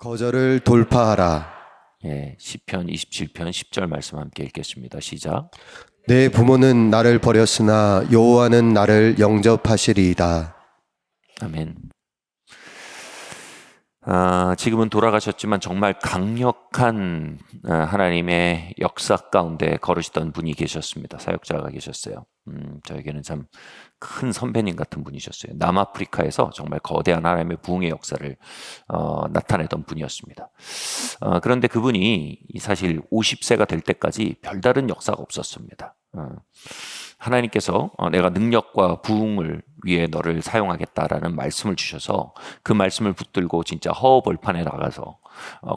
거절을 돌파하라. 예, 시편 27편 10절 말씀 함께 읽겠습니다. 시작. 내 부모는 나를 버렸으나 여호와는 나를 영접하시리이다. 아멘. 지금은 돌아가셨지만 정말 강력한 하나님의 역사 가운데 걸으시던 분이 계셨습니다. 사역자가 계셨어요. 저에게는 참 큰 선배님 같은 분이셨어요. 남아프리카에서 정말 거대한 하나님의 부흥의 역사를 나타내던 분이었습니다. 그런데 그분이 사실 50세가 될 때까지 별다른 역사가 없었습니다. 하나님께서 내가 능력과 부흥을 위해 너를 사용하겠다라는 말씀을 주셔서 그 말씀을 붙들고 진짜 허허벌판에 나가서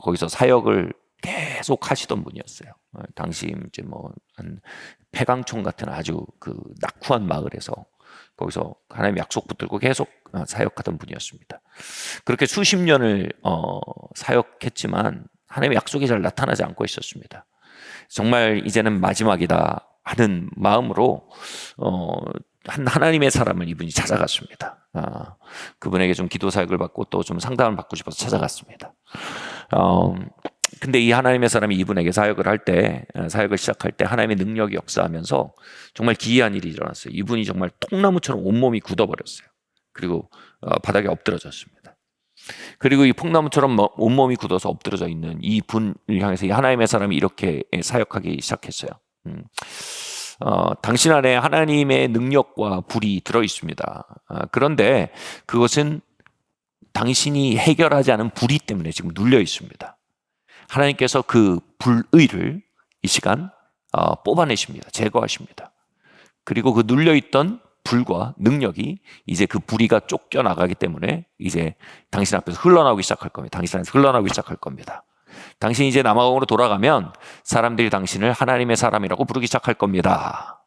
거기서 사역을 계속 하시던 분이었어요. 당시 이제 한 폐광촌 같은 아주 그 낙후한 마을에서 거기서 하나님의 약속 붙들고 계속 사역하던 분이었습니다. 그렇게 수십 년을 사역했지만 하나님의 약속이 잘 나타나지 않고 있었습니다. 정말 이제는 마지막이다 하는 마음으로 한 하나님의 사람을 이분이 찾아갔습니다. 그분에게 좀 기도 사역을 받고 또 좀 상담을 받고 싶어서 찾아갔습니다. 근데 이 하나님의 사람이 이분에게 사역을 시작할 때 하나님의 능력이 역사하면서 정말 기이한 일이 일어났어요. 이분이 정말 통나무처럼 온몸이 굳어버렸어요. 그리고 바닥에 엎드러졌습니다. 그리고 이 퐁나무처럼 온몸이 굳어서 엎드러져 있는 이 분을 향해서 이 하나님의 사람이 이렇게 사역하기 시작했어요. 당신 안에 하나님의 능력과 불이 들어있습니다. 그런데 그것은 당신이 해결하지 않은 불의 때문에 지금 눌려 있습니다. 하나님께서 그 불의를 이 시간 뽑아내십니다. 제거하십니다. 그리고 그 눌려있던 불과 능력이 이제 그 불의가 쫓겨나가기 때문에 이제 당신 앞에서 흘러나오기 시작할 겁니다. 당신 안에서 흘러나오기 시작할 겁니다. 당신이 이제 남아공으로 돌아가면 사람들이 당신을 하나님의 사람이라고 부르기 시작할 겁니다.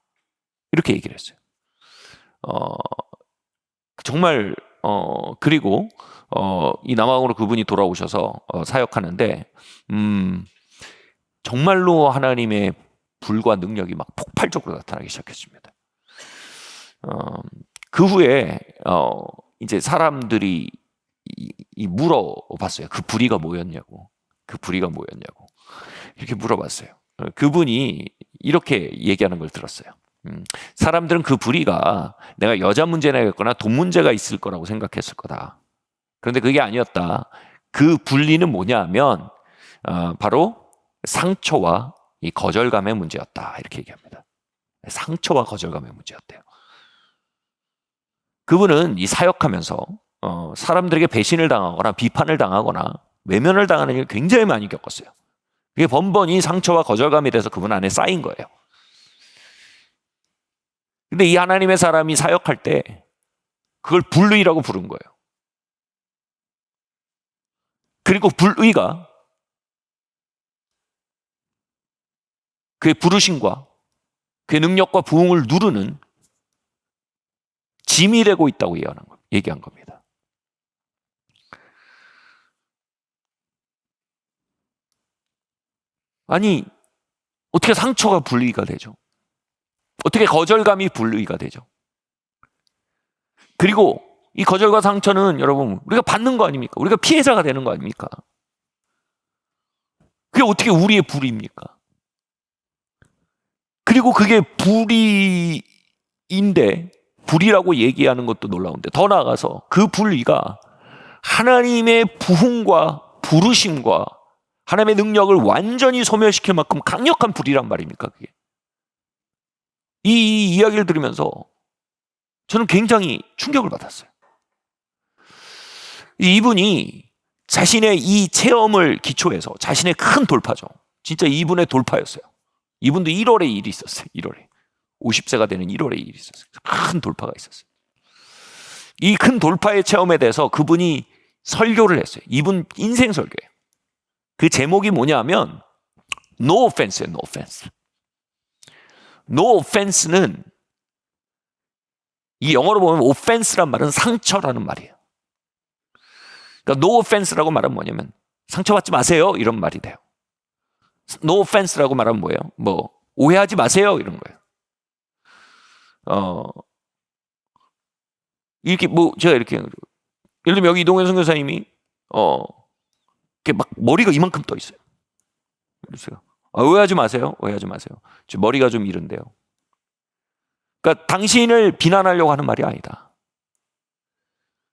이렇게 얘기를 했어요. 정말 그리고 이 남아공으로 그분이 돌아오셔서 사역하는데 정말로 하나님의 불과 능력이 막 폭발적으로 나타나기 시작했습니다. 그 후에 이제 사람들이 물어봤어요. 그 불의가 뭐였냐고. 이렇게 물어봤어요. 그분이 이렇게 얘기하는 걸 들었어요. 사람들은 그 불의가 내가 여자 문제나 있거나 돈 문제가 있을 거라고 생각했을 거다. 그런데 그게 아니었다. 그 분리는 뭐냐 하면 바로 상처와 이 거절감의 문제였다. 이렇게 얘기합니다. 상처와 거절감의 문제였대요. 그분은 이 사역하면서 사람들에게 배신을 당하거나 비판을 당하거나 외면을 당하는 일을 굉장히 많이 겪었어요. 그게 번번이 상처와 거절감이 돼서 그분 안에 쌓인 거예요. 근데 이 하나님의 사람이 사역할 때 그걸 불의라고 부른 거예요. 그리고 불의가 그의 부르심과 그의 능력과 부흥을 누르는 짐이 되고 있다고 얘기한 겁니다. 아니, 어떻게 상처가 불의가 되죠? 어떻게 거절감이 불의가 되죠? 그리고 이 거절과 상처는 여러분 우리가 받는 거 아닙니까? 우리가 피해자가 되는 거 아닙니까? 그게 어떻게 우리의 불의입니까? 그리고 그게 불의인데 불의라고 얘기하는 것도 놀라운데 더 나아가서 그 불의가 하나님의 부흥과 부르심과 하나님의 능력을 완전히 소멸시킬 만큼 강력한 불의란 말입니까? 그게. 이 이야기를 들으면서 저는 굉장히 충격을 받았어요. 이분이 자신의 이 체험을 기초해서 자신의 큰 돌파죠. 진짜 이분의 돌파였어요. 이분도 1월에 일이 있었어요. 1월에. 50세가 되는 1월에 일이 있었어요. 큰 돌파가 있었어요. 이 큰 돌파의 체험에 대해서 그분이 설교를 했어요. 이분 인생 설교예요. 그 제목이 뭐냐면 No offense예요. No offense. No offense는 이 영어로 보면 offense란 말은 상처라는 말이에요. 그러니까 no offense라고 말하면 뭐냐면 상처받지 마세요 이런 말이 돼요. No offense라고 말하면 뭐예요? 오해하지 마세요 이런 거예요. 이렇게 제가 이렇게 예를 들면 여기 이동현 선교사님이 이렇게 막 머리가 이만큼 떠 있어요. 그러세요. 오해하지 마세요. 오해하지 마세요. 지금 머리가 좀 이른데요. 그러니까 당신을 비난하려고 하는 말이 아니다.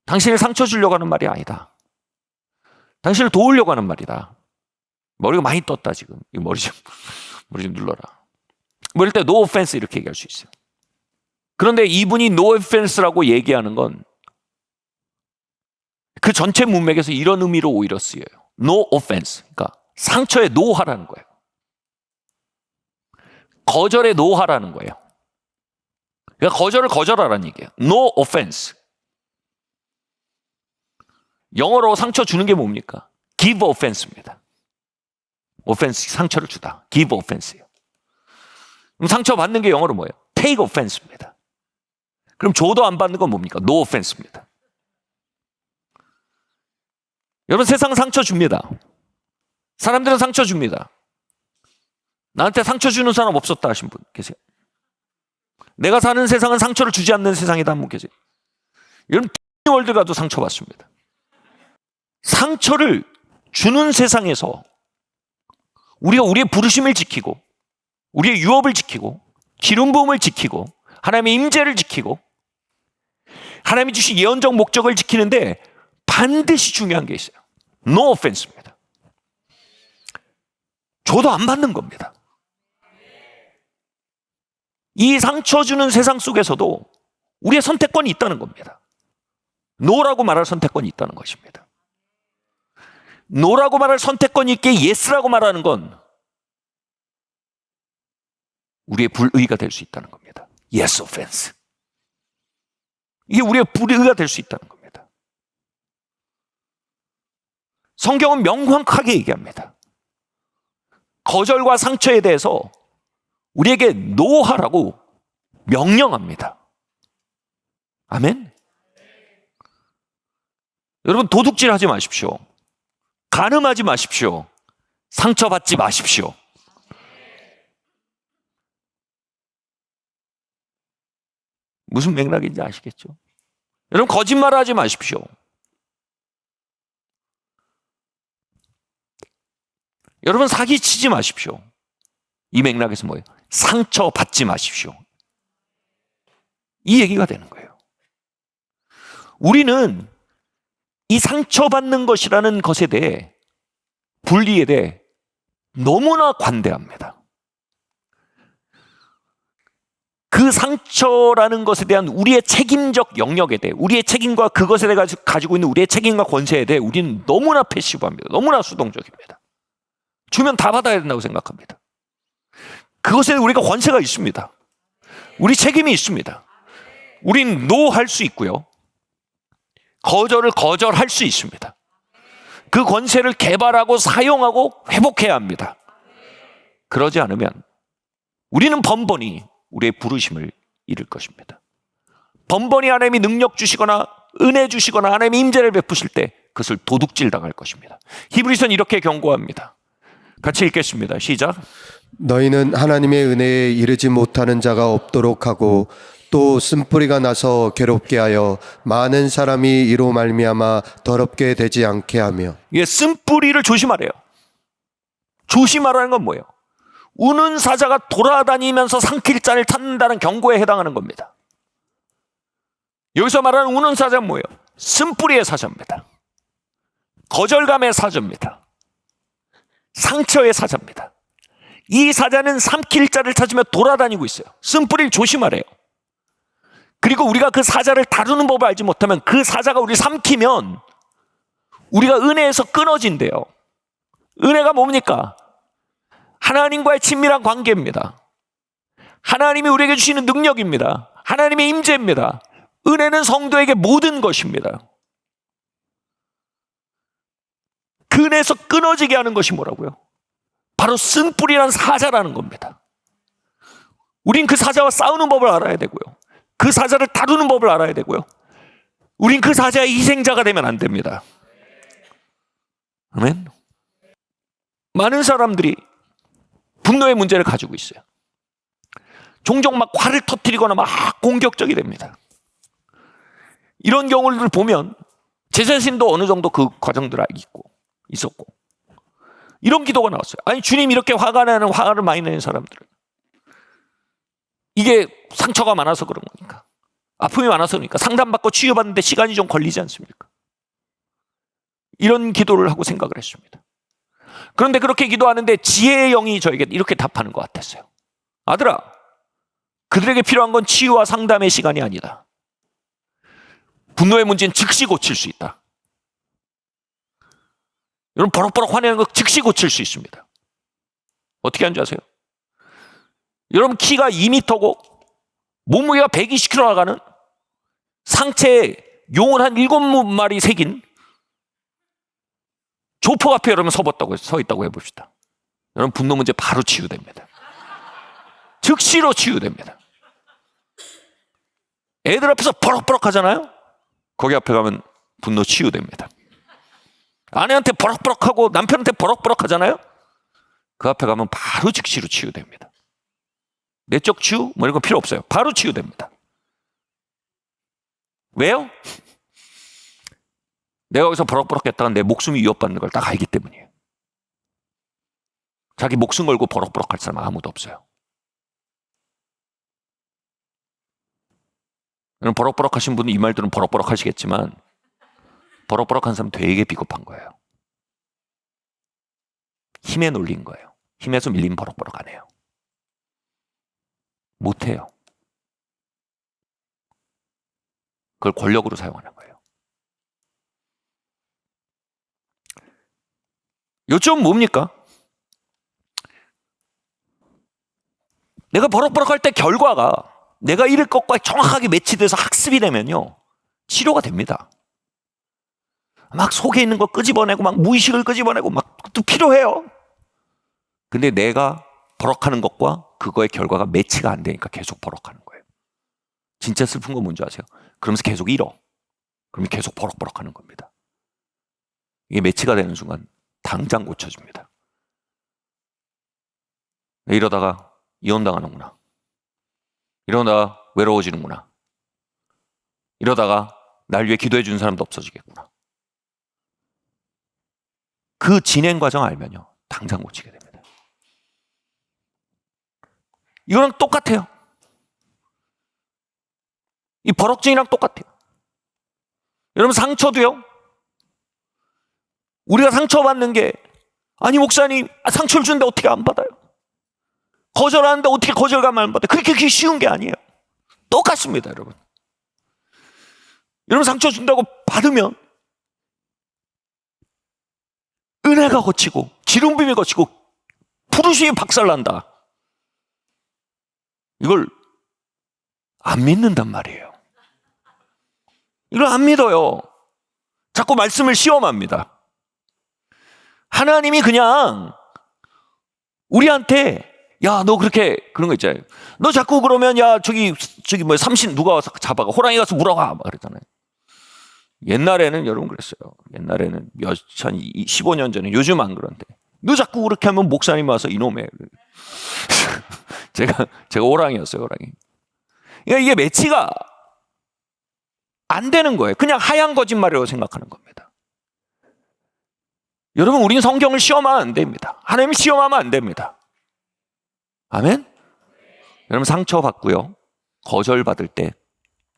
당신을 상처 주려고 하는 말이 아니다. 당신을 도우려고 하는 말이다. 머리가 많이 떴다 지금. 이 머리 좀 눌러라. 뭐 이럴 때 no offense 이렇게 얘기할 수 있어요. 그런데 이분이 no offense라고 얘기하는 건 그 전체 문맥에서 이런 의미로 오히려 쓰여요. no offense. 그러니까 상처에 노하라는 거예요. 거절에 노하라는 거예요. 그러니까 거절을 거절하라는 얘기예요. no offense. 영어로 상처 주는 게 뭡니까? give offense입니다. offense, 상처를 주다. give offense예요. 그럼 상처 받는 게 영어로 뭐예요? take offense입니다. 그럼 줘도 안 받는 건 뭡니까? no offense입니다. 여러분, 세상 상처 줍니다. 사람들은 상처 줍니다. 나한테 상처 주는 사람 없었다 하신 분 계세요? 내가 사는 세상은 상처를 주지 않는 세상이다 한 분 계세요? 여러분, 월드 가도 상처받습니다. 상처를 주는 세상에서 우리가 우리의 부르심을 지키고 우리의 유업을 지키고 기름 부음을 지키고 하나님의 임재를 지키고 하나님이 주신 예언적 목적을 지키는데 반드시 중요한 게 있어요. no offense입니다. 줘도 안 받는 겁니다. 이 상처 주는 세상 속에서도 우리의 선택권이 있다는 겁니다. no라고 말할 선택권이 있다는 것입니다. no라고 말할 선택권이 있게 yes라고 말하는 건 우리의 불의가 될 수 있다는 겁니다. yes offense. 이게 우리의 불의가 될 수 있다는 겁니다. 성경은 명확하게 얘기합니다. 거절과 상처에 대해서 우리에게 노하라고 명령합니다. 아멘? 여러분, 도둑질 하지 마십시오. 간음하지 마십시오. 상처받지 마십시오. 무슨 맥락인지 아시겠죠? 여러분, 거짓말하지 마십시오. 여러분, 사기치지 마십시오. 이 맥락에서 뭐예요? 상처받지 마십시오. 이 얘기가 되는 거예요. 우리는 이 상처받는 것이라는 것에 대해, 분리에 대해 너무나 관대합니다. 그 상처라는 것에 대한 우리의 책임적 영역에 대해, 우리의 책임과 그것에 대해 가지고 있는 우리의 책임과 권세에 대해 우리는 너무나 패시브합니다. 너무나 수동적입니다. 주면 다 받아야 된다고 생각합니다. 그것에 우리가 권세가 있습니다. 우리 책임이 있습니다. 우린 no 할 수 있고요. 거절을 거절할 수 있습니다. 그 권세를 개발하고 사용하고 회복해야 합니다. 그러지 않으면 우리는 번번이 우리의 부르심을 잃을 것입니다. 번번이 하나님이 능력 주시거나 은혜 주시거나 하나님의 임재를 베푸실 때 그것을 도둑질 당할 것입니다. 히브리서는 이렇게 경고합니다. 같이 읽겠습니다. 시작. 너희는 하나님의 은혜에 이르지 못하는 자가 없도록 하고 또 쓴뿌리가 나서 괴롭게 하여 많은 사람이 이로 말미암아 더럽게 되지 않게 하며. 예, 쓴뿌리를 조심하래요. 조심하라는 건 뭐예요? 우는 사자가 돌아다니면서 삼킬 자를 찾는다는 경고에 해당하는 겁니다. 여기서 말하는 우는 사자는 뭐예요? 쓴뿌리의 사자입니다. 거절감의 사자입니다. 상처의 사자입니다. 이 사자는 삼킬 자를 찾으며 돌아다니고 있어요. 쓴뿌리를 조심하래요. 그리고 우리가 그 사자를 다루는 법을 알지 못하면 그 사자가 우리를 삼키면 우리가 은혜에서 끊어진대요. 은혜가 뭡니까? 하나님과의 친밀한 관계입니다. 하나님이 우리에게 주시는 능력입니다. 하나님의 임재입니다. 은혜는 성도에게 모든 것입니다. 그 은혜에서 끊어지게 하는 것이 뭐라고요? 바로 쓴뿌리란 사자라는 겁니다. 우린 그 사자와 싸우는 법을 알아야 되고요. 그 사자를 다루는 법을 알아야 되고요. 우린 그 사자의 희생자가 되면 안 됩니다. 아멘. 많은 사람들이 분노의 문제를 가지고 있어요. 종종 막 화를 터뜨리거나 막 공격적이 됩니다. 이런 경우를 보면 제 자신도 어느 정도 그 과정들을 있었고 이런 기도가 나왔어요. 아니 주님 이렇게 화를 많이 내는 사람들은 이게 상처가 많아서 그런 거니까, 아픔이 많아서 그러니까 상담받고 치유받는데 시간이 좀 걸리지 않습니까? 이런 기도를 하고 생각을 했습니다. 그런데 그렇게 기도하는데 지혜의 영이 저에게 이렇게 답하는 것 같았어요. 아들아, 그들에게 필요한 건 치유와 상담의 시간이 아니다. 분노의 문제는 즉시 고칠 수 있다. 여러분, 버럭버럭 화내는 거 즉시 고칠 수 있습니다. 어떻게 하는지 아세요? 여러분, 키가 2m고 몸무게가 120kg 나가는 상체에 용을 한 7마리 새긴 조폭 앞에 여러분 서 있다고 해봅시다. 여러분, 분노 문제 바로 치유됩니다. 즉시로 치유됩니다. 애들 앞에서 버럭버럭 하잖아요? 거기 앞에 가면 분노 치유됩니다. 아내한테 버럭버럭하고 남편한테 버럭버럭 하잖아요? 그 앞에 가면 바로 즉시로 치유됩니다. 내적 치유? 뭐 이런 거 필요 없어요. 바로 치유됩니다. 왜요? 내가 여기서 버럭버럭 했다가 내 목숨이 위협받는 걸 딱 알기 때문이에요. 자기 목숨 걸고 버럭버럭 할 사람 아무도 없어요. 버럭버럭 하신 분은 이 말들은 버럭버럭 하시겠지만 버럭버럭 한 사람 되게 비겁한 거예요. 힘에 놀린 거예요. 힘에서 밀리면 버럭버럭 안 해요. 못 해요. 그걸 권력으로 사용하는 거예요. 요점 뭡니까? 내가 버럭버럭 할 때 결과가 내가 잃을 것과 정확하게 매치돼서 학습이 되면요, 치료가 됩니다. 막 속에 있는 거 끄집어내고 막 무의식을 끄집어내고 막 또 필요해요. 근데 내가 버럭하는 것과 그거의 결과가 매치가 안 되니까 계속 버럭하는 거예요. 진짜 슬픈 건 뭔지 아세요? 그러면서 계속 잃어. 그러면 계속 버럭버럭 하는 겁니다. 이게 매치가 되는 순간 당장 고쳐집니다. 이러다가 이혼당하는구나. 이러다가 외로워지는구나. 이러다가 날 위해 기도해 주는 사람도 없어지겠구나. 그 진행 과정 알면요, 당장 고치게 됩니다. 이거랑 똑같아요. 이 버럭증이랑 똑같아요. 여러분, 상처도요, 우리가 상처받는 게, 아니 목사님 상처를 주는데 어떻게 안 받아요? 거절하는데 어떻게 거절감을 안 받아요? 그렇게 쉬운 게 아니에요. 똑같습니다. 여러분, 상처 준다고 받으면 은혜가 거치고 지름빔이 거치고 부르심이 박살난다. 이걸 안 믿는단 말이에요. 이걸 안 믿어요. 자꾸 말씀을 시험합니다. 하나님이 그냥 우리한테, 야, 너 그렇게 그런 거 있잖아요. 너 자꾸 그러면, 야, 저기 뭐 삼신 누가 와서 잡아가, 호랑이 가서 물어가, 막 그랬잖아요. 옛날에는 여러분 그랬어요. 옛날에는 15년 전에, 요즘 안 그런데, 너 자꾸 그렇게 하면 목사님 와서 이놈의 제가 호랑이였어요, 호랑이. 그러니까 이게 매치가 안 되는 거예요. 그냥 하얀 거짓말이라고 생각하는 겁니다. 여러분, 우린 성경을 시험하면 안 됩니다. 하나님 시험하면 안 됩니다. 아멘? 여러분, 상처받고요, 거절받을 때,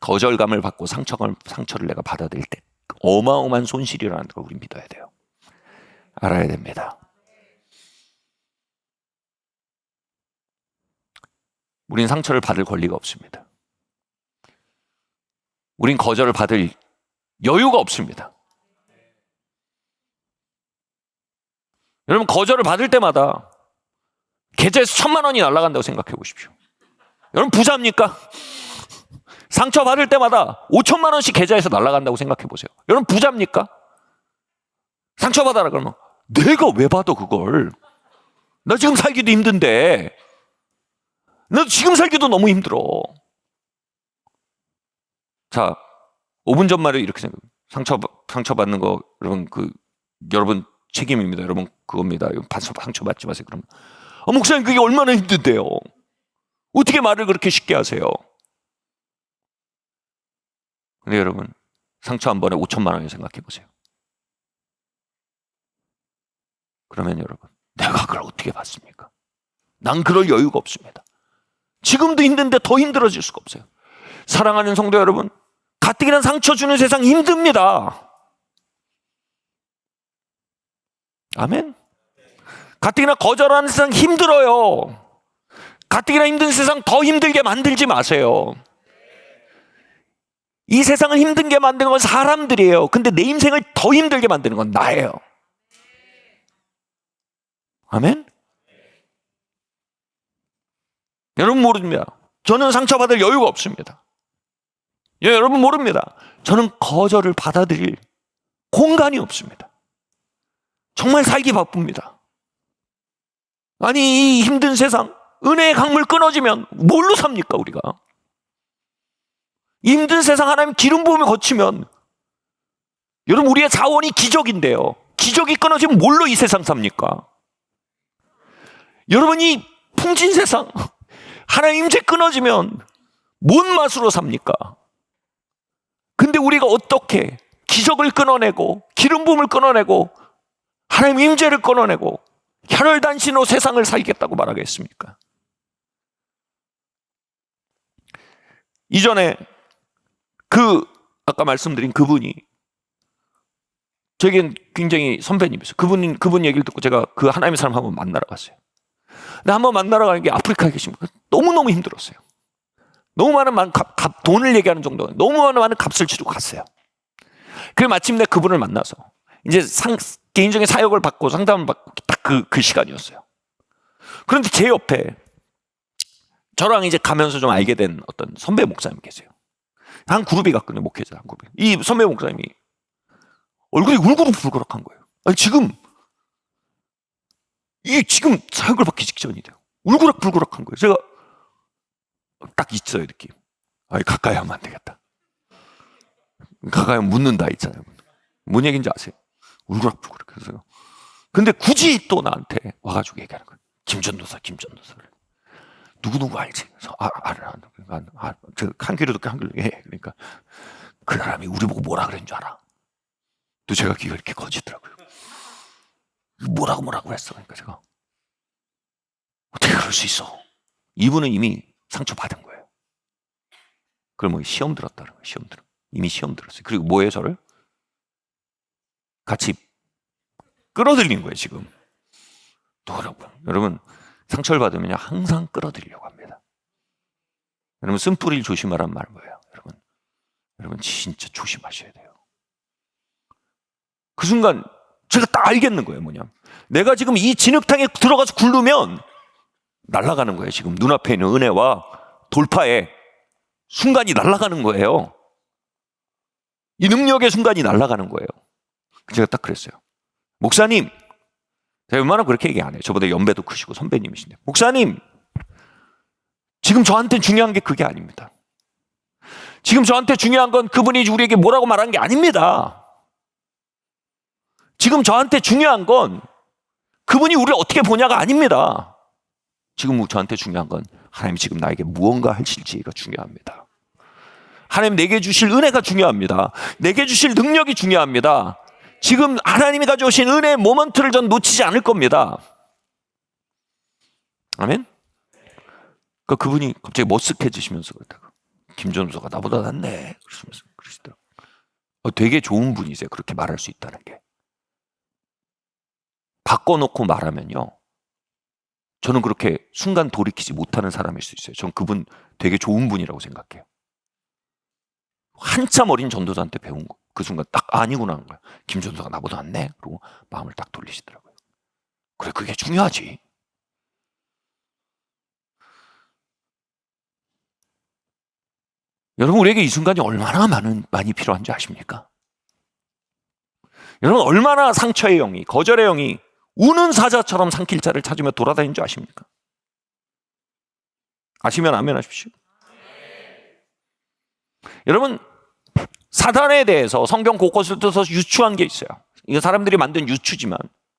거절감을 받고 상처를 내가 받아들일 때 어마어마한 손실이라는 걸 우린 믿어야 돼요. 알아야 됩니다. 우린 상처를 받을 권리가 없습니다. 우린 거절을 받을 여유가 없습니다. 여러분, 거절을 받을 때마다 계좌에서 1,000만 원이 날아간다고 생각해 보십시오. 여러분, 부자입니까? 상처 받을 때마다 5천만 원씩 계좌에서 날아간다고 생각해 보세요. 여러분, 부자입니까? 상처 받아라 그러면, 내가 왜 받아 그걸? 나 지금 살기도 힘든데. 나 지금 살기도 너무 힘들어. 자, 5분 전말에 이렇게 생각해요. 상처받는 거, 여러분 책임입니다. 여러분 그겁니다. 상처 받지 마세요. 그러면, 목사님 그게 얼마나 힘든데요? 어떻게 말을 그렇게 쉽게 하세요? 근데 여러분, 상처 한 번에 5천만 원을 생각해 보세요. 그러면 여러분, 내가 그걸 어떻게 받습니까? 난 그럴 여유가 없습니다. 지금도 힘든데 더 힘들어질 수가 없어요. 사랑하는 성도 여러분, 가뜩이나 상처 주는 세상 힘듭니다. 아멘. 가뜩이나 거절하는 세상 힘들어요. 가뜩이나 힘든 세상 더 힘들게 만들지 마세요. 이 세상을 힘든게 만드는 건 사람들이에요. 근데 내 인생을 더 힘들게 만드는 건 나예요. 아멘. 여러분 모릅니다. 저는 상처받을 여유가 없습니다. 예, 여러분 모릅니다. 저는 거절을 받아들일 공간이 없습니다. 정말 살기 바쁩니다. 아니, 이 힘든 세상, 은혜의 강물 끊어지면 뭘로 삽니까, 우리가? 이 힘든 세상 하나님 기름 부음을 거치면, 여러분, 우리의 자원이 기적인데요. 기적이 끊어지면 뭘로 이 세상 삽니까? 여러분, 이 풍진 세상, 하나님 임재 끊어지면 뭔 맛으로 삽니까? 근데 우리가 어떻게 기적을 끊어내고 기름 부음을 끊어내고 하나님 임재를 끊어내고 혈혈단신으로 세상을 살겠다고 말하겠습니까? 이전에 아까 말씀드린 그분이 저에겐 굉장히 선배님이었어요. 그분 얘기를 듣고 제가 그 하나님의 사람 한번 만나러 갔어요. 근데 한번 만나러 가는 게 아프리카에 계십니까? 너무너무 힘들었어요. 너무 많은 돈을 얘기하는 정도, 너무 많은 값을 치르고 갔어요. 그래서 마침내 그분을 만나서 이제 개인적인 사역을 받고 상담을 받고 딱 그 시간이었어요. 그런데 제 옆에 저랑 이제 가면서 좀 알게 된 어떤 선배 목사님 계세요. 한 그룹이 갔거든요, 목회자 한 그룹이. 이 선배 목사님이 얼굴이 울그락불그락한 거예요. 아니, 지금 사역을 받기 직전이 돼요. 울그락불그락한 거예요. 제가 딱 있어요, 느낌. 아니, 가까이 하면 안 되겠다. 가까이 하면 묻는다 있잖아요. 뭔 얘기인지 아세요? 울그락불그락. 그래서 근데 굳이 또 나한테 와가지고 얘기하는 거예요. 김전도사를. 누구누구 알지? 그래서 저 한 귀로 듣고 한 귀로 해. 그러니까 그 사람이 우리 보고 뭐라 그랬는 줄 알아? 또 제가 귀가 이렇게 커지더라고요. 뭐라고 했어? 그러니까 제가 어떻게 그럴 수 있어? 이분은 이미 상처받은 거예요. 그럼 뭐 시험 들었다는 거예요. 이미 시험 들었어요. 그리고 뭐예요, 저를? 같이 끌어들인 거예요, 지금. 여러분, 상처를 받으면 항상 끌어들이려고 합니다. 여러분, 쓴뿌리를 조심하란 말 뭐예요? 여러분 진짜 조심하셔야 돼요. 그 순간 제가 딱 알겠는 거예요. 뭐냐면 내가 지금 이 진흙탕에 들어가서 굴르면 날아가는 거예요. 지금 눈앞에 있는 은혜와 돌파의 순간이 날아가는 거예요. 이 능력의 순간이 날아가는 거예요. 제가 딱 그랬어요. 목사님, 제가 웬만하면 그렇게 얘기 안 해요. 저보다 연배도 크시고 선배님이신데, 목사님, 지금 저한테 중요한 게 그게 아닙니다. 지금 저한테 중요한 건 그분이 우리에게 뭐라고 말한 게 아닙니다. 지금 저한테 중요한 건 그분이 우리를 어떻게 보냐가 아닙니다. 지금 저한테 중요한 건 하나님이 지금 나에게 무언가 하실지가 중요합니다. 하나님 내게 주실 은혜가 중요합니다. 내게 주실 능력이 중요합니다. 지금 하나님이 가져오신 은혜의 모먼트를 전 놓치지 않을 겁니다. 아멘? 그분이 갑자기 머쓱해지시면서 그러다가 김전도사가 나보다 낫네 그러시더라고요. 되게 좋은 분이세요. 그렇게 말할 수 있다는 게. 바꿔놓고 말하면요, 저는 그렇게 순간 돌이키지 못하는 사람일 수 있어요. 저는 그분 되게 좋은 분이라고 생각해요. 한참 어린 전도사한테 배운 거, 그 순간 딱 아니구나 하는 거야. 김전도사가 나보다 낫네? 그러고 마음을 딱 돌리시더라고요. 그래, 그게 중요하지. 여러분, 우리에게 이 순간이 얼마나 많이 필요한지 아십니까? 여러분, 얼마나 상처의 영이, 거절의 영이 우는 사자처럼 삼킬 자를 찾으며 돌아다니는 줄 아십니까? 아시면 아멘 하십시오. 여러분, 사단에 대해서 성경 곳곳을 뜯어서 유추한 게 있어요. 이거 사람들이 만든 유추지만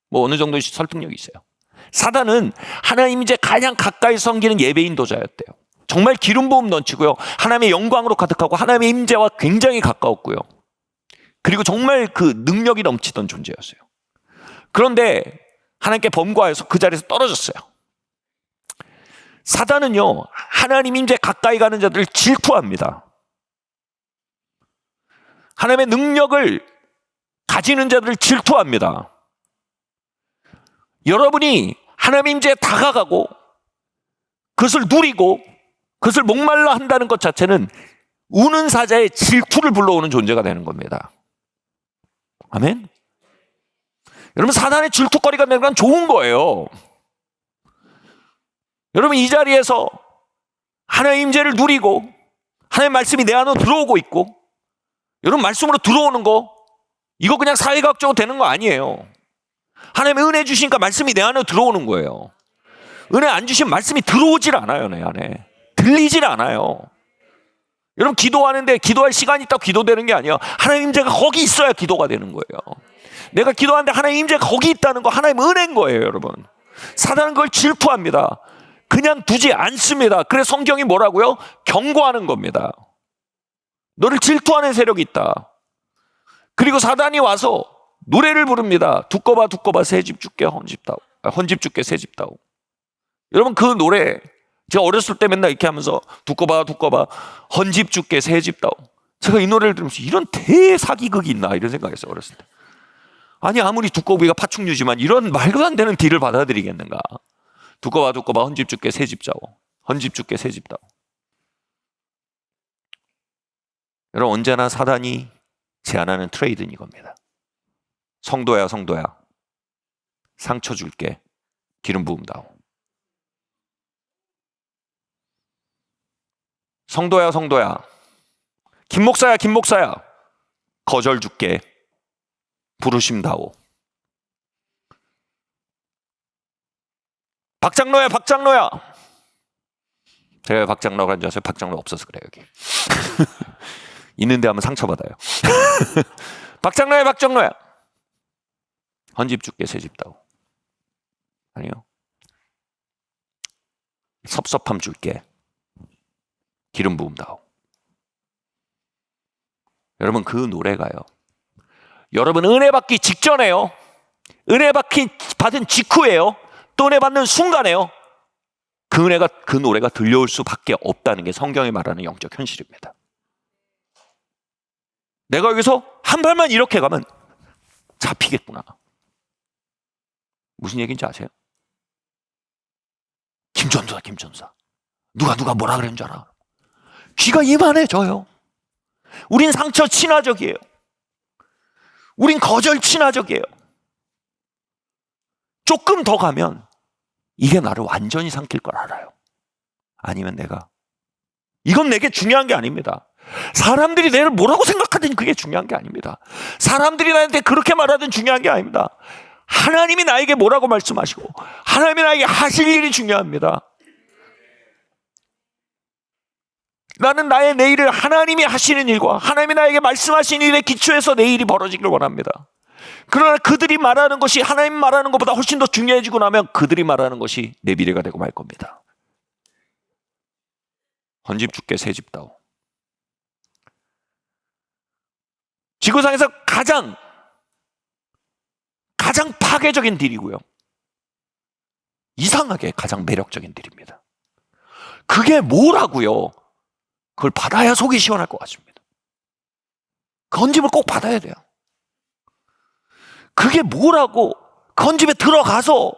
뭐 어느 정도 설득력이 있어요. 사단은 하나님 이제 가장 가까이 섬기는 예배 인도자였대요. 정말 기름 부음 넘치고요, 하나님의 영광으로 가득하고 하나님의 임재와 굉장히 가까웠고요, 그리고 정말 그 능력이 넘치던 존재였어요. 그런데 하나님께 범과해서 그 자리에서 떨어졌어요. 사단은요, 하나님 임재 가까이 가는 자들을 질투합니다. 하나님의 능력을 가지는 자들을 질투합니다. 여러분이 하나님 임재에 다가가고 그것을 누리고 그것을 목말라 한다는 것 자체는 우는 사자의 질투를 불러오는 존재가 되는 겁니다. 아멘? 여러분, 사단의 질투거리가 되는 건 좋은 거예요. 여러분, 이 자리에서 하나님의 임재를 누리고 하나님의 말씀이 내 안으로 들어오고 있고, 여러분, 말씀으로 들어오는 거 이거 그냥 사회과학적으로 되는 거 아니에요. 하나님의 은혜 주시니까 말씀이 내 안으로 들어오는 거예요. 은혜 안 주시면 말씀이 들어오질 않아요. 내 안에 들리질 않아요. 여러분, 기도하는데 기도할 시간이 있다고 기도되는 게 아니에요. 하나님 임재가 거기 있어야 기도가 되는 거예요. 내가 기도하는데 하나님 임재가 거기 있다는 거 하나님 은혜인 거예요. 여러분, 사단은 그걸 질투합니다. 그냥 두지 않습니다. 그래서 성경이 뭐라고요? 경고하는 겁니다. 너를 질투하는 세력이 있다. 그리고 사단이 와서 노래를 부릅니다. 두꺼봐 두꺼봐 새집 죽게 헌집 죽게 새집 다오. 여러분, 그 노래 제가 어렸을 때 맨날 이렇게 하면서 두꺼봐 두꺼봐 헌집 죽게 새집 다오. 제가 이 노래를 들으면서 이런 대사기극이 있나 이런 생각했어요. 어렸을 때. 아니, 아무리 두꺼비가 파충류지만 이런 말도 안 되는 딜을 받아들이겠는가. 두꺼봐 두꺼봐 헌집 죽게 새집 자오. 헌집 죽게 새집 다오. 여러분, 언제나 사단이 제안하는 트레이드는 이겁니다. 성도야 성도야 상처 줄게 기름 부음 다오. 성도야 성도야 김 목사야 김 목사야 거절 줄게 부르심 다오. 박 장로야 박 장로야. 제가 왜 박 장로가 한 줄 아세요? 박 장로 없어서 그래요. 여기 있는데 하면 상처받아요. 박 장로야 박 장로야 헌집 줄게 새집 다오. 아니요, 섭섭함 줄게 기름 부음 다오. 여러분, 그 노래가요, 여러분 은혜 받기 직전에요, 은혜 받은 직후에요, 또 은혜 받는 순간에요, 그 노래가 들려올 수밖에 없다는 게 성경이 말하는 영적 현실입니다. 내가 여기서 한 발만 이렇게 가면 잡히겠구나. 무슨 얘기인지 아세요? 김전도다 김전도다. 누가 뭐라 그랬는 줄 알아? 귀가 이만해져요. 우린 상처 친화적이에요. 우린 거절 친화적이에요. 조금 더 가면 이게 나를 완전히 삼킬 걸 알아요. 아니면 이건 내게 중요한 게 아닙니다. 사람들이 내를 뭐라고 생각하든 그게 중요한 게 아닙니다. 사람들이 나한테 그렇게 말하든 중요한 게 아닙니다. 하나님이 나에게 뭐라고 말씀하시고 하나님이 나에게 하실 일이 중요합니다. 나는 나의 내일을 하나님이 하시는 일과 하나님이 나에게 말씀하신 일에 기초해서 내 일이 벌어지기를 원합니다. 그러나 그들이 말하는 것이 하나님 말하는 것보다 훨씬 더 중요해지고 나면 그들이 말하는 것이 내 미래가 되고 말 겁니다. 헌집 죽게 새집 다오. 지구상에서 가장 파괴적인 딜이고요, 이상하게 가장 매력적인 딜입니다. 그게 뭐라고요? 그걸 받아야 속이 시원할 것 같습니다. 그 헌집을 꼭 받아야 돼요. 그게 뭐라고? 그 헌집에 들어가서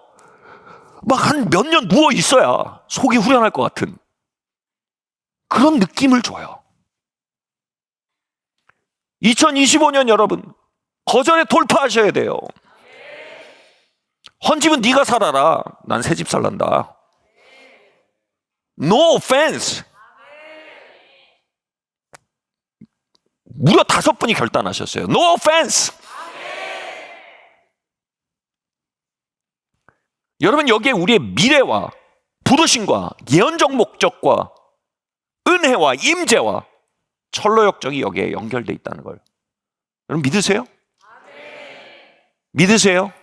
막 한 몇 년 누워 있어야 속이 후련할 것 같은 그런 느낌을 줘요. 2025년 여러분, 거절에 돌파하셔야 돼요. 헌집은 네가 살아라. 난 새 집 살란다. No offense. 무려 5분이 결단하셨어요. No offense. 여러분, 여기에 우리의 미래와 부르심과 예언적 목적과 은혜와 임재와 철로 역적이 여기에 연결되어 있다는 걸 여러분 믿으세요? 믿으세요?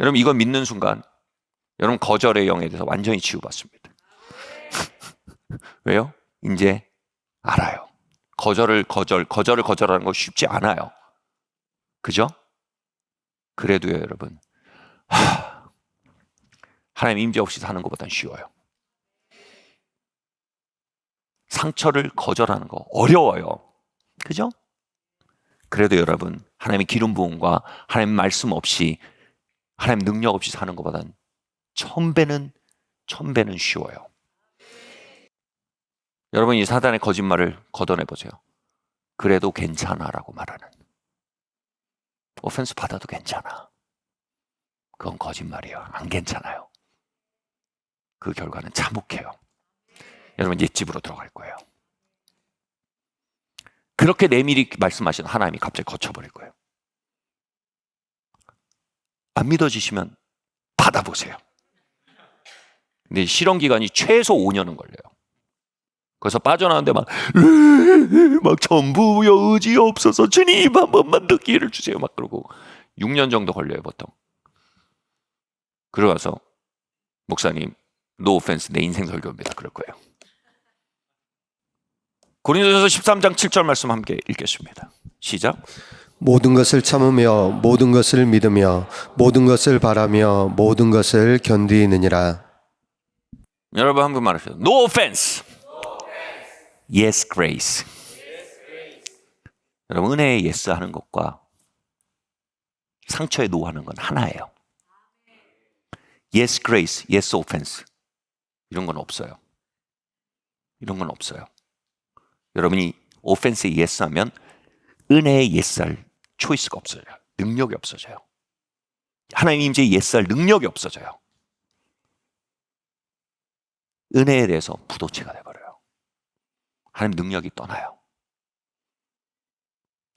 여러분, 이거 믿는 순간 여러분 거절의 영에 대해서 완전히 치유받습니다. 왜요? 이제 알아요. 거절을 거절하는 거 쉽지 않아요. 그죠? 그래도요, 여러분, 하나님 임재 없이 사는 것보단 쉬워요. 상처를 거절하는 거 어려워요. 그죠? 그래도 여러분, 하나님의 기름 부음과 하나님 말씀 없이, 하나님 능력 없이 사는 것보단 천배는 쉬워요. 여러분, 이 사단의 거짓말을 걷어내 보세요. 그래도 괜찮아라고 말하는. 오펜스 받아도 괜찮아. 그건 거짓말이에요. 안 괜찮아요. 그 결과는 참혹해요. 여러분, 옛집으로 들어갈 거예요. 그렇게 내밀히 말씀하신 하나님이 갑자기 거쳐버릴 거예요. 안 믿어지시면 받아보세요. 근데 실험 기간이 최소 5년은 걸려요. 그래서 빠져나오는데 막 전부여 의지 없어서 주님 한 번만 더 기회를 주세요. 막 그러고 6년 정도 걸려요, 보통. 그러고서 목사님, no offense, 내 인생 설교입니다. 그럴 거예요. 고린도전서 13장 7절 말씀 함께 읽겠습니다. 시작. 모든 것을 참으며 모든 것을 믿으며 모든 것을 바라며 모든 것을 견디느니라. 여러분 한 번 말하세요. No offense. Yes grace. 여러분, 은혜에 yes 하는 것과 상처에 no 하는 건 하나예요. Yes grace, yes offense. 이런 건 없어요. 이런 건 없어요. 여러분이 offense에 yes 하면 은혜에 yes 할 초이스가 없어져요. 능력이 없어져요. 하나님 임재에 yes 할 능력이 없어져요. 은혜에 대해서 부도체가 돼버려요. 하나님 능력이 떠나요.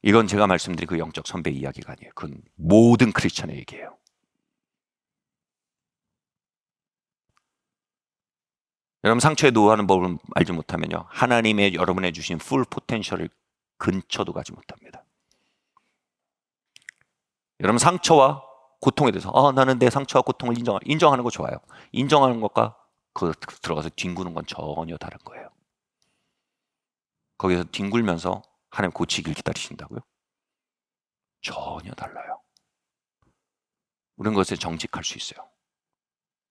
이건 제가 말씀드린 그 영적 선배 이야기가 아니에요. 그건 모든 크리스천의 얘기예요. 여러분, 상처에 노하는 법을 알지 못하면요, 하나님의 여러분에 주신 풀 포텐셜을 근처도 가지 못합니다. 여러분, 상처와 고통에 대해서 나는 내 상처와 고통을 인정하는 거 좋아요. 인정하는 것과 들어가서 뒹구는 건 전혀 다른 거예요. 거기서 뒹굴면서 하나님 고치길 기다리신다고요? 전혀 달라요. 우리는 그것에 정직할 수 있어요.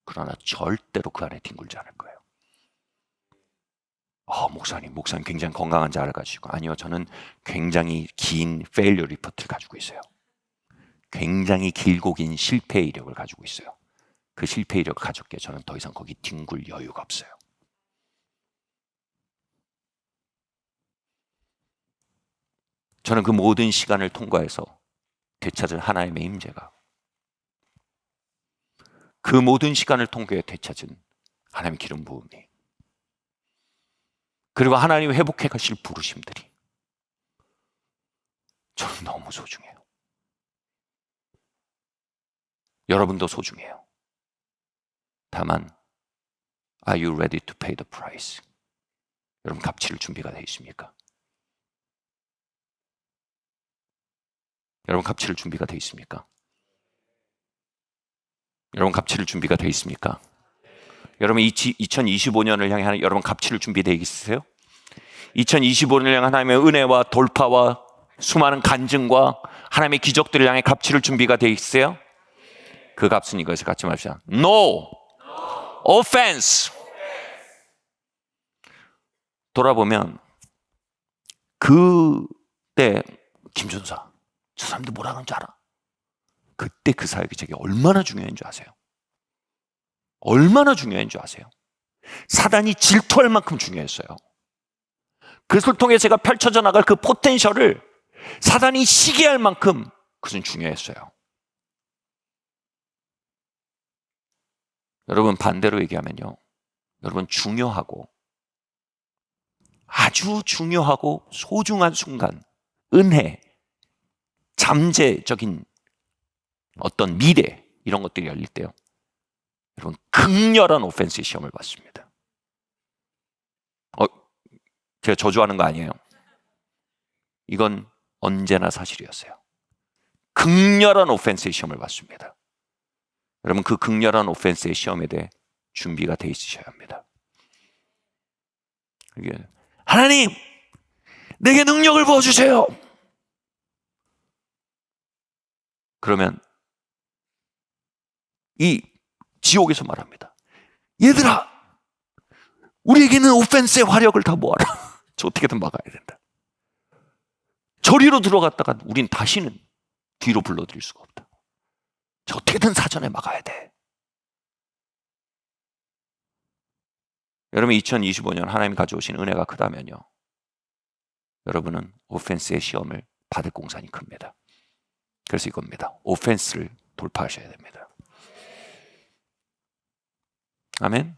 그러나 절대로 그 안에 뒹굴지 않을 거예요. 목사님 굉장히 건강한 자를 가지고. 아니요, 저는 굉장히 긴 페일리어 리포트를 가지고 있어요. 굉장히 길고 긴 실패 이력을 가지고 있어요. 그 실패 이력을 가졌기에 저는 더 이상 거기 뒹굴 여유가 없어요. 저는 그 모든 시간을 통과해서 되찾은 하나님의 임재가, 그 모든 시간을 통과해 되찾은 하나님의 기름 부음이, 그리고 하나님이 회복해 가실 부르심들이 저는 너무 소중해요. 여러분도 소중해요. 다만 Are you ready to pay the price? 여러분, 값치를 준비가 되어 있습니까? 여러분, 값치를 준비가 되어 있습니까? 여러분, 값치를 준비가 되어 있습니까? 여러분, 2025년을 향해 하는 여러분 값치를 준비되어 있으세요? 2025년을 향한 하나님의 은혜와 돌파와 수많은 간증과 하나님의 기적들을 향해 값치를 준비가 되어 있으세요? 그 값은 이것을 같이 말합시다. No offense. 돌아보면 그때 김준사, 저 사람들 뭐라는 줄 알아? 그때 그 사역이 제게 얼마나 중요한 줄 아세요? 얼마나 중요한 줄 아세요? 사단이 질투할 만큼 중요했어요. 그것을 통해 제가 펼쳐져 나갈 그 포텐셜을 사단이 시기할 만큼 그것은 중요했어요. 여러분, 반대로 얘기하면요, 여러분, 중요하고 아주 중요하고 소중한 순간, 은혜, 잠재적인 어떤 미래, 이런 것들이 열릴 때요, 여러분, 극렬한 오펜스의 시험을 받습니다. 제가 저주하는 거 아니에요. 이건 언제나 사실이었어요. 극렬한 오펜스의 시험을 받습니다. 여러분, 그 극렬한 오펜스의 시험에 대해 준비가 돼 있으셔야 합니다. 하나님, 내게 능력을 부어주세요. 그러면 이 지옥에서 말합니다. 얘들아, 우리에게는 오펜스의 화력을 다 모아라. 저 어떻게든 막아야 된다. 저리로 들어갔다가 우린 다시는 뒤로 불러들일 수가 없다. 저 어떻게든 사전에 막아야 돼. 여러분, 2025년 하나님이 가져오신 은혜가 크다면요, 여러분은 오펜스의 시험을 받을 공산이 큽니다. 그래서 이겁니다. 오펜스를 돌파하셔야 됩니다. 아멘.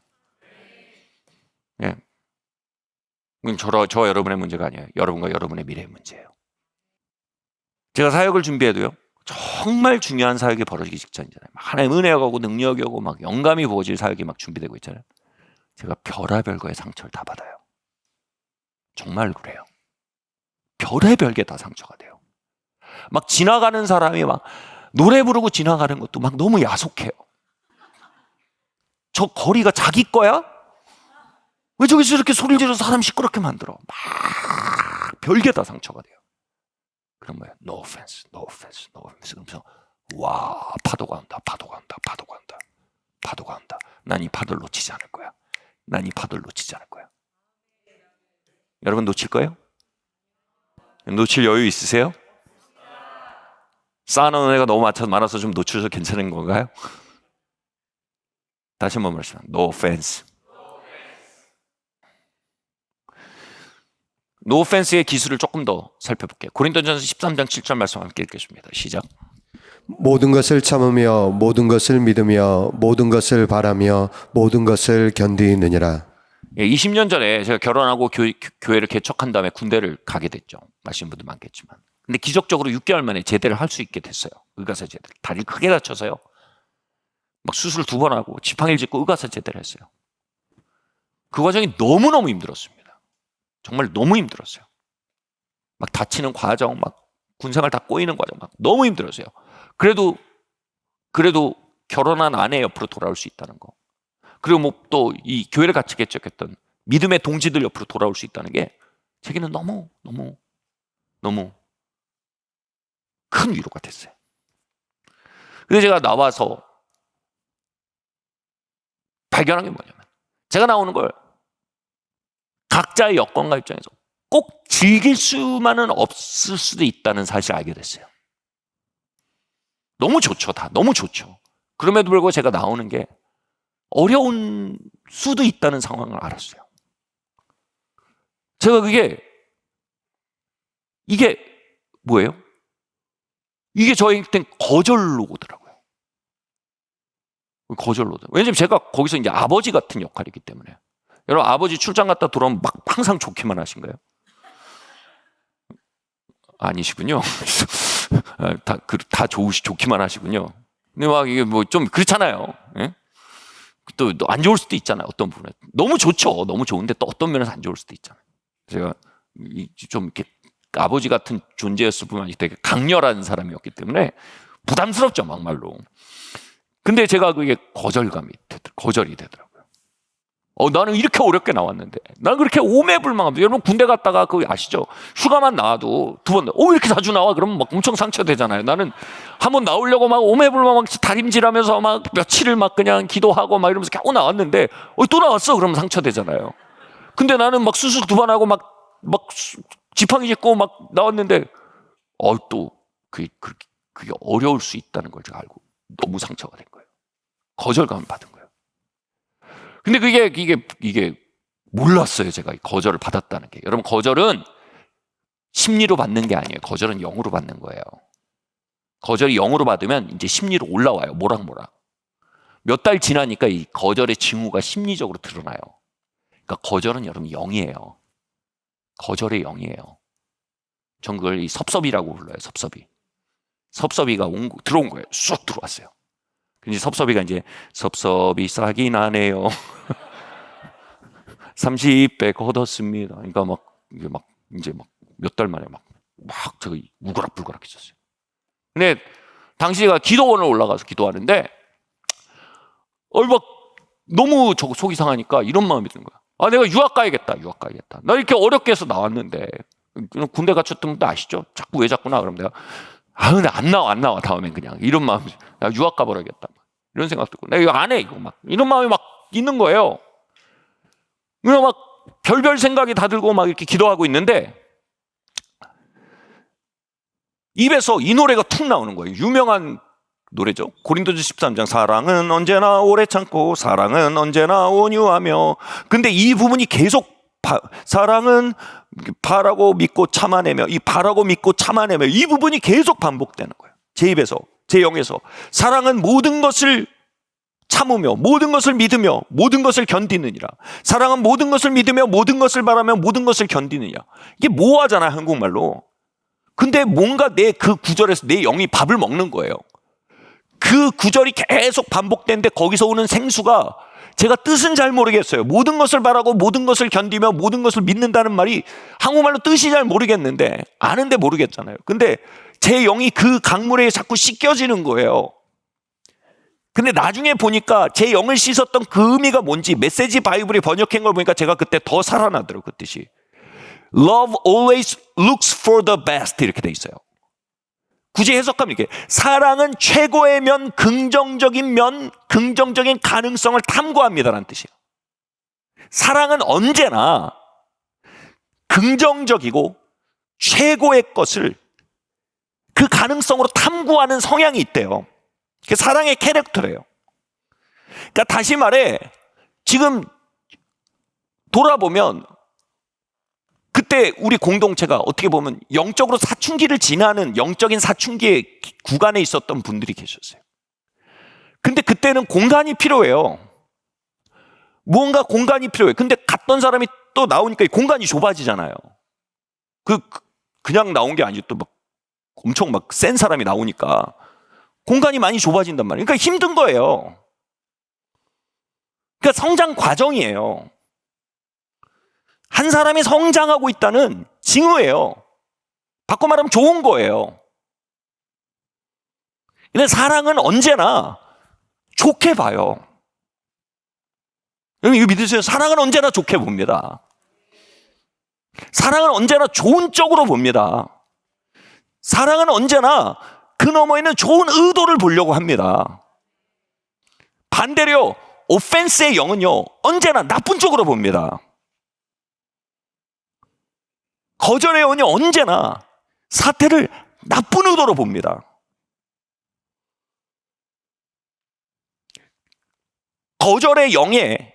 예. 저 여러분의 문제가 아니에요. 여러분과 여러분의 미래의 문제예요. 제가 사역을 준비해도요, 정말 중요한 사역이 벌어지기 직전이잖아요. 하나님 은혜가 오고 능력이 오고 막 영감이 부어질 사역이 막 준비되고 있잖아요. 제가 별의별 거에 상처를 다 받아요. 정말 그래요. 별의별 게 다 상처가 돼요. 막 지나가는 사람이 막 노래 부르고 지나가는 것도 막 너무 야속해요. 저 거리가 자기 거야? 왜 저기서 이렇게 소리를 지르서 사람 시끄럽게 만들어? 막 별게 다 상처가 돼요. 그런 거예요. No offense, no offense, no offense. 그러면서 와, 파도가 온다, 파도가 온다, 파도가 온다, 파도가 온다. 난 이 파도를 놓치지 않을 거야. 난 이 파도를 놓치지 않을 거야. 여러분 놓칠 거예요? 놓칠 여유 있으세요? 쌓아놓은 애가 너무 많아서 좀 놓쳐서 괜찮은 건가요? 다시 한번 말씀합니다. No offense. No offense의 기술을 조금 더 살펴볼게요. 고린도전서 13장 7절 말씀 함께 읽겠습니다. 시작. 모든 것을 참으며 모든 것을 믿으며 모든 것을 바라며 모든 것을 견디느니라. 20년 전에 제가 결혼하고 교회를 개척한 다음에 군대를 가게 됐죠. 아시는 분도 많겠지만. 근데 기적적으로 6개월 만에 제대를 할 수 있게 됐어요. 의가사 제대를. 다리를 크게 다쳐서요. 막 수술 2번 하고 지팡이를 짚고 의가사 제대를 했어요. 그 과정이 너무너무 힘들었습니다. 정말 너무 힘들었어요. 막 다치는 과정, 막 군생활 다 꼬이는 과정, 막 너무 힘들었어요. 그래도 결혼한 아내 옆으로 돌아올 수 있다는 거. 그리고 뭐 또 이 교회를 같이 개척했던 믿음의 동지들 옆으로 돌아올 수 있다는 게 제게는 너무 큰 위로가 됐어요. 근데 제가 나와서 발견한 게 뭐냐면, 제가 나오는 걸 각자의 여건과 입장에서 꼭 즐길 수만은 없을 수도 있다는 사실을 알게 됐어요. 너무 좋죠. 다 너무 좋죠. 그럼에도 불구하고 제가 나오는 게 어려운 수도 있다는 상황을 알았어요. 제가 이게 뭐예요? 이게 저희한테는 거절로 오더라고요. 거절로. 왜냐면 제가 거기서 이제 아버지 같은 역할이기 때문에. 여러분, 아버지 출장 갔다 돌아오면 막 항상 좋기만 하신가요? 아니시군요. 다 좋기만 하시군요. 근데 막 이게 뭐 좀 그렇잖아요. 예? 또 안 좋을 수도 있잖아요. 어떤 부분에. 너무 좋죠. 너무 좋은데 또 어떤 면에서 안 좋을 수도 있잖아요. 제가 좀 이렇게 아버지 같은 존재였을 뿐만 아니라 되게 강렬한 사람이었기 때문에 부담스럽죠, 막말로. 근데 제가 그게 거절이 되더라고요. 나는 이렇게 어렵게 나왔는데, 난 그렇게 오매불망합니다. 여러분 군대 갔다가 그거 아시죠? 휴가만 나와도 2번, 이렇게 자주 나와? 그러면 막 엄청 상처되잖아요. 나는 한번 나오려고 막 오매불망 다림질하면서 막 며칠을 막 그냥 기도하고 막 이러면서 겨우 나왔는데, 또 나왔어? 그러면 상처되잖아요. 근데 나는 막 수술 2번 하고 막 지팡이 짚고 막 나왔는데, 또 그게 어려울 수 있다는 걸 제가 알고 너무 상처가 된 거예요. 거절감을 받은 거예요. 근데 이게 몰랐어요. 제가 거절을 받았다는 게. 여러분, 거절은 심리로 받는 게 아니에요. 거절은 영으로 받는 거예요. 거절이 영으로 받으면 이제 심리로 올라와요. 모락모락. 몇 달 지나니까 이 거절의 징후가 심리적으로 드러나요. 그러니까 거절은 여러분 영이에요. 거절의 영이에요. 전 그걸 이 섭섭이라고 불러요. 섭섭이가 들어온 거예요. 쑥 들어왔어요. 근데 섭섭이가 이제 섭섭이 싸긴 하네요. 30배 걷었습니다. 그러니까 이게 몇 달 만에 제가 우거락불거락해졌어요. 근데 당시가 기도원을 올라가서 기도하는데 막 너무 속이 상하니까 이런 마음이 드는 거야. 내가 유학 가야겠다. 나 이렇게 어렵게 해서 나왔는데, 군대 갇혔던 분도 아시죠? 왜 자꾸 나? 그럼 내가 근데 안 나와 다음엔 그냥 이런 마음이, 나 유학 가버려야겠다. 이런 생각 들고 내가 이거 안 해, 이거 막 이런 마음이 막 있는 거예요. 그냥 막 별별 생각이 다 들고 막 이렇게 기도하고 있는데 입에서 이 노래가 툭 나오는 거예요. 유명한 노래죠. 고린도전 13장 사랑은 언제나 오래 참고 사랑은 언제나 온유하며. 근데 이 부분이 계속 사랑은 바라고 믿고 참아내며, 이 바라고 믿고 참아내며, 이 부분이 계속 반복되는 거예요. 제 입에서, 제 영에서. 사랑은 모든 것을 참으며 모든 것을 믿으며 모든 것을 견디느니라. 사랑은 모든 것을 믿으며 모든 것을 바라며 모든 것을 견디느냐. 이게 모호하잖아요, 한국말로. 근데 뭔가 내 그 구절에서 내 영이 밥을 먹는 거예요. 그 구절이 계속 반복되는데 거기서 오는 생수가 제가 뜻은 잘 모르겠어요. 모든 것을 바라고 모든 것을 견디며 모든 것을 믿는다는 말이 한국말로 뜻이 잘 모르겠는데, 아는데 모르겠잖아요. 근데 제 영이 그 강물에 자꾸 씻겨지는 거예요. 근데 나중에 보니까 제 영을 씻었던 그 의미가 뭔지 메시지 바이블이 번역한 걸 보니까 제가 그때 더 살아나더라고요. 그 뜻이 Love always looks for the best 이렇게 돼 있어요. 굳이 해석하면 이게 사랑은 최고의 면, 긍정적인 가능성을 탐구합니다라는 뜻이에요. 사랑은 언제나 긍정적이고 최고의 것을 그 가능성으로 탐구하는 성향이 있대요. 그게 사랑의 캐릭터래요. 그러니까 다시 말해, 지금 돌아보면 그때 우리 공동체가 어떻게 보면 영적으로 사춘기를 지나는 영적인 사춘기의 구간에 있었던 분들이 계셨어요. 근데 그때는 공간이 필요해요. 무언가 공간이 필요해요. 근데 갔던 사람이 또 나오니까 공간이 좁아지잖아요. 그냥 나온 게 아니고 또 막 엄청 막 센 사람이 나오니까 공간이 많이 좁아진단 말이에요. 그러니까 힘든 거예요. 그러니까 성장 과정이에요. 한 사람이 성장하고 있다는 징후예요. 바꿔 말하면 좋은 거예요. 근데 사랑은 언제나 좋게 봐요. 여러분 이거 믿으세요? 사랑은 언제나 좋게 봅니다. 사랑은 언제나 좋은 쪽으로 봅니다. 사랑은 언제나 그 너머에 있는 좋은 의도를 보려고 합니다. 반대로 오펜스의 영은요, 언제나 나쁜 쪽으로 봅니다. 거절의 영이 언제나 사태를 나쁜 의도로 봅니다. 거절의 영의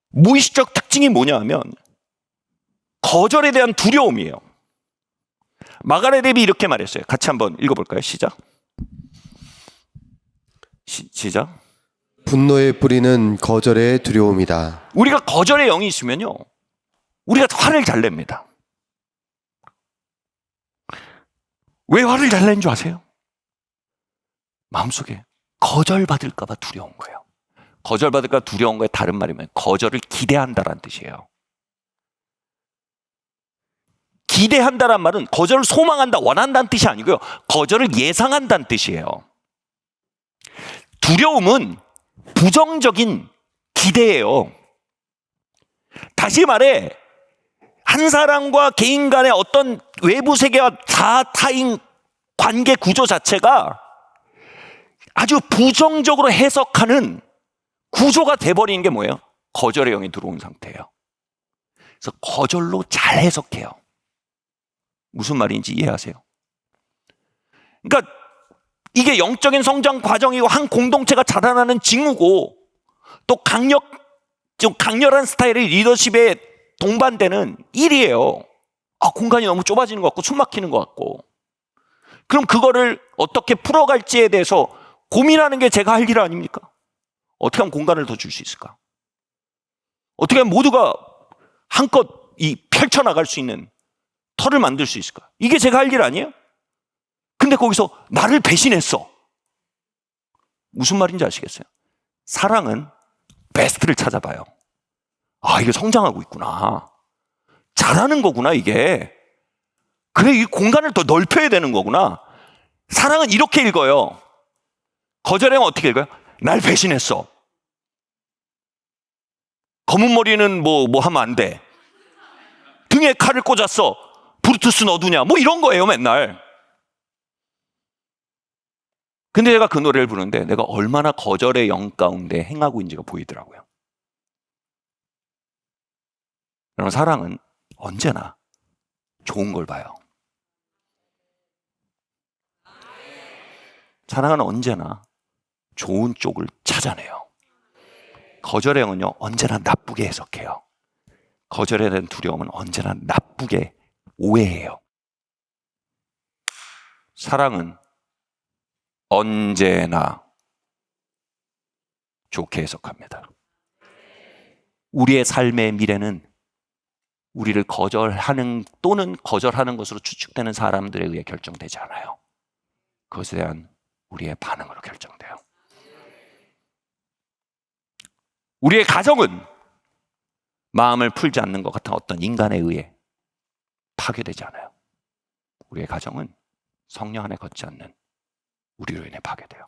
무의식적 특징이 뭐냐 하면 거절에 대한 두려움이에요. 마가렛 랩이 이렇게 말했어요. 같이 한번 읽어볼까요? 시작. 시작. 분노의 뿌리는 거절의 두려움이다. 우리가 거절의 영이 있으면요, 우리가 화를 잘 냅니다. 왜 화를 잘 내는 줄 아세요? 마음속에 거절받을까 봐 두려운 거예요. 거절받을까 봐 두려운 거에 다른 말이면 거절을 기대한다라는 뜻이에요. 기대한다란 말은 거절을 소망한다, 원한다는 뜻이 아니고요. 거절을 예상한다는 뜻이에요. 두려움은 부정적인 기대예요. 다시 말해, 한 사람과 개인 간의 어떤 외부 세계와 타인 관계 구조 자체가 아주 부정적으로 해석하는 구조가 돼버리는 게 뭐예요? 거절의 영이 들어온 상태예요. 그래서 거절로 잘 해석해요. 무슨 말인지 이해하세요? 그러니까 이게 영적인 성장 과정이고 한 공동체가 자라나는 징후고, 또 좀 강렬한 스타일의 리더십에 동반되는 일이에요. 공간이 너무 좁아지는 것 같고 숨 막히는 것 같고, 그럼 그거를 어떻게 풀어갈지에 대해서 고민하는 게 제가 할 일 아닙니까? 어떻게 하면 공간을 더 줄 수 있을까? 어떻게 하면 모두가 한껏 펼쳐나갈 수 있는 털을 만들 수 있을까? 이게 제가 할 일 아니에요? 근데 거기서 나를 배신했어. 무슨 말인지 아시겠어요? 사랑은 베스트를 찾아봐요. 이게 성장하고 있구나. 잘하는 거구나, 이게. 그래, 이 공간을 더 넓혀야 되는 거구나. 사랑은 이렇게 읽어요. 거절의 영은 어떻게 읽어요? 날 배신했어. 검은 머리는 뭐 하면 안 돼. 등에 칼을 꽂았어. 브루투스 너두냐? 뭐 이런 거예요, 맨날. 근데 제가 그 노래를 부르는데 내가 얼마나 거절의 영 가운데 행하고 있는지가 보이더라고요. 여러분, 사랑은 언제나 좋은 걸 봐요. 사랑은 언제나 좋은 쪽을 찾아내요. 거절의 영은요, 언제나 나쁘게 해석해요. 거절에 대한 두려움은 언제나 나쁘게 오해해요. 사랑은 언제나 좋게 해석합니다. 우리의 삶의 미래는 우리를 거절하는 또는 거절하는 것으로 추측되는 사람들에 의해 결정되지 않아요. 그것에 대한 우리의 반응으로 결정돼요. 우리의 가정은 마음을 풀지 않는 것 같은 어떤 인간에 의해 파괴되지 않아요. 우리의 가정은 성령 안에 걷지 않는 우리로 인해 파괴돼요.